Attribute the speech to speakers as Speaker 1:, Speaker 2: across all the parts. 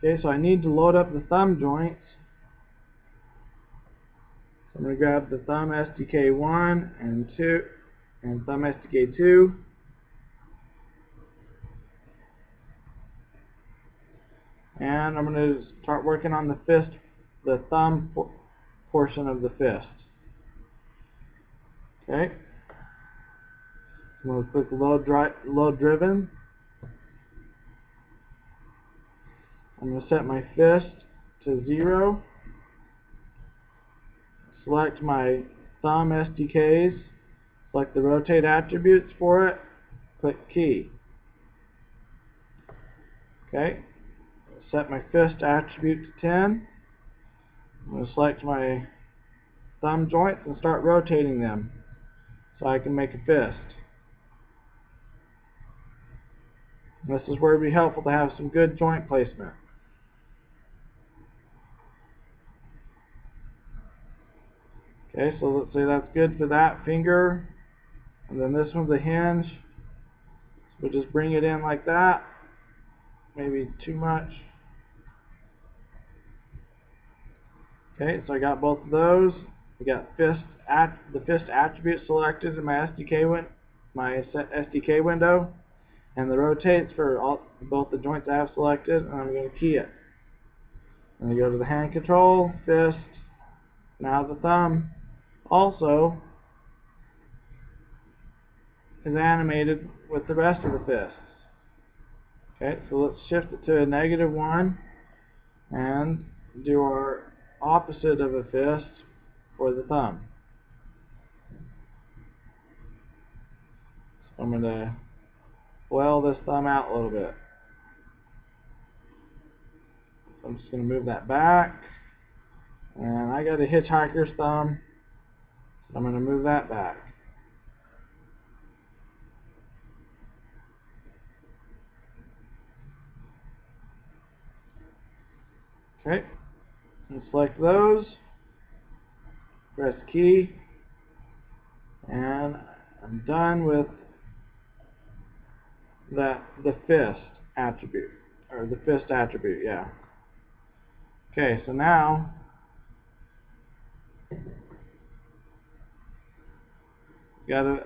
Speaker 1: Okay, so I need to load up the thumb joints. So I'm going to grab the thumb SDK1 and 2 and thumb SDK2. And I'm going to start working on the thumb portion of the fist. Okay. I'm going to click load driven. I'm going to set my fist to 0. Select my thumb SDKs. Select the rotate attributes for it. Click key. Okay. Set my fist attribute to 10. I'm going to select my thumb joints and start rotating them so I can make a fist. And this is where it would be helpful to have some good joint placement. Okay, so let's say that's good for that finger. And then this one's a hinge. So we'll just bring it in like that. Maybe too much. Okay, so I got both of those. We got the fist attribute selected in my SDK window, and the rotates for both the joints I have selected, and I'm going to key it. And I go to the hand control, fist. Now the thumb also is animated with the rest of the fists. Okay, so let's shift it to a -1 and do our opposite of a fist for the thumb. So I'm going to flail this thumb out a little bit. So I'm just going to move that back. And I got a hitchhiker's thumb, so I'm going to move that back. Okay, and select those, press key, and I'm done with the fist attribute, or the fist attribute, yeah. Okay, so now got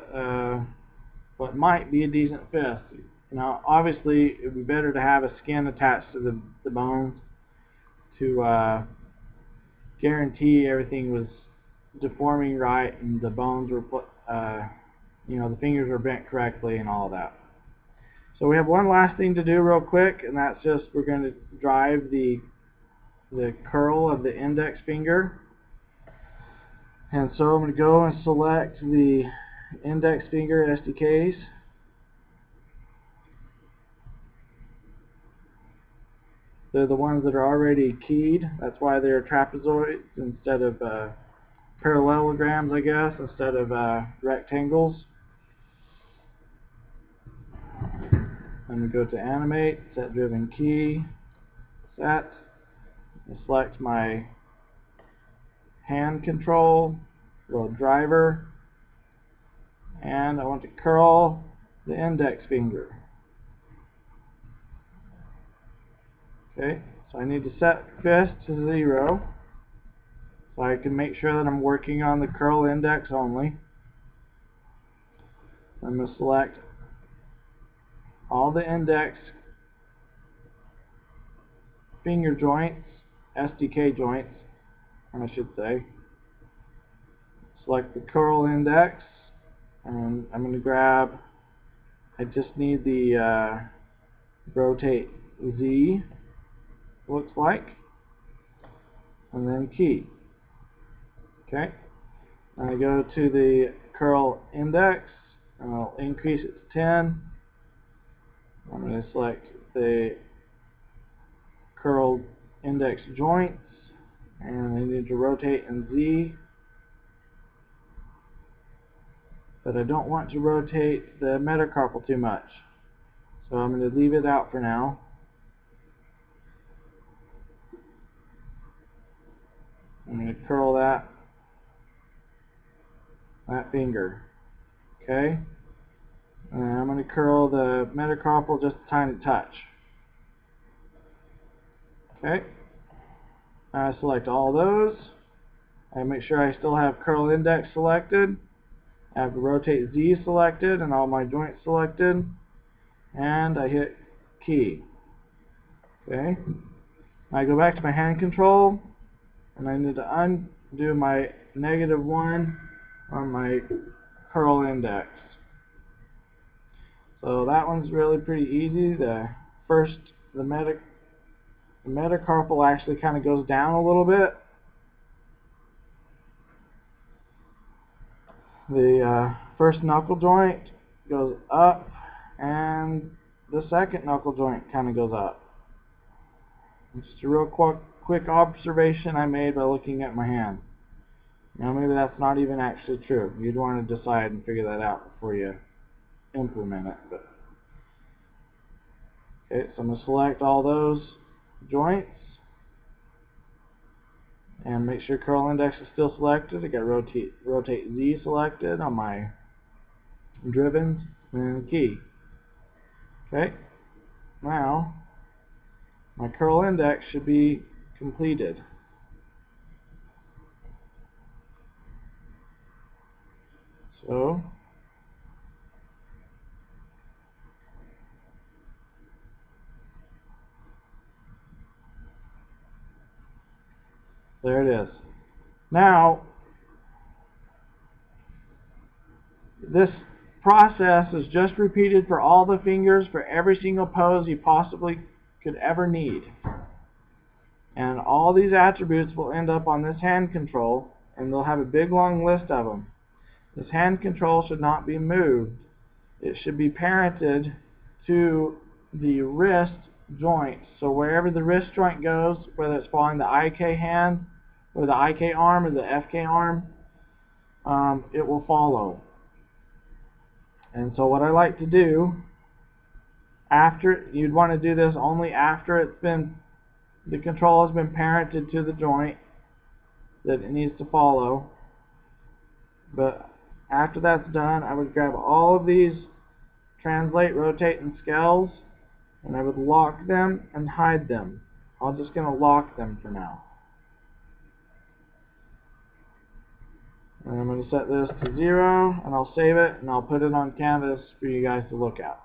Speaker 1: what might be a decent fist. Now, obviously, it would be better to have a skin attached to the bones to guarantee everything was deforming right and the bones were the fingers were bent correctly and all of that. So we have one last thing to do real quick, and that's just we're going to drive the curl of the index finger. And so I'm going to go and select the index finger SDKs. They're the ones that are already keyed. That's why they're trapezoids instead of parallelograms, I guess, instead of rectangles. I'm going to go to animate, set driven key, set, and select my hand control, little driver, and I want to curl the index finger. Okay, so I need to set fist to 0 so I can make sure that I'm working on the curl index only. I'm going to select all the index finger joints, SDK joints, I should say. Select the curl index, and I'm going to grab, I just need the rotate Z, looks like, and then key. Okay, and I go to the curl index, and I'll increase it to 10. I'm going to select the curl index joints, and I need to rotate in Z, but I don't want to rotate the metacarpal too much, so I'm going to leave it out for now. I'm going to curl that finger. Okay, and I'm going to curl the metacarpal just a tiny touch. Okay, I select all those. I make sure I still have curl index selected. I have the rotate Z selected and all my joints selected. And I hit key. Okay. I go back to my hand control and I need to undo my -1 on my curl index. So that one's really pretty easy. The metacarpal actually kind of goes down a little bit. The first knuckle joint goes up, and the second knuckle joint kind of goes up. Just a real quick observation I made by looking at my hand. Now maybe that's not even actually true. You'd want to decide and figure that out before you implement it. But okay, so I'm going to select all those joints and make sure curl index is still selected. I got rotate Z selected on my drivens and key. Okay, now my curl index should be completed. So there it is. Now this process is just repeated for all the fingers for every single pose you possibly could ever need. And all these attributes will end up on this hand control, and they'll have a big long list of them. This hand control should not be moved. It should be parented to the wrist joint. So wherever the wrist joint goes, whether it's following the IK hand or the IK arm or the FK arm, it will follow. And so what I like to do, you'd want to do this only after the control has been parented to the joint that it needs to follow. But after that's done, I would grab all of these translate, rotate, and scales, and I would lock them and hide them. I'm just going to lock them for now. And I'm going to set this to 0, and I'll save it, and I'll put it on canvas for you guys to look at.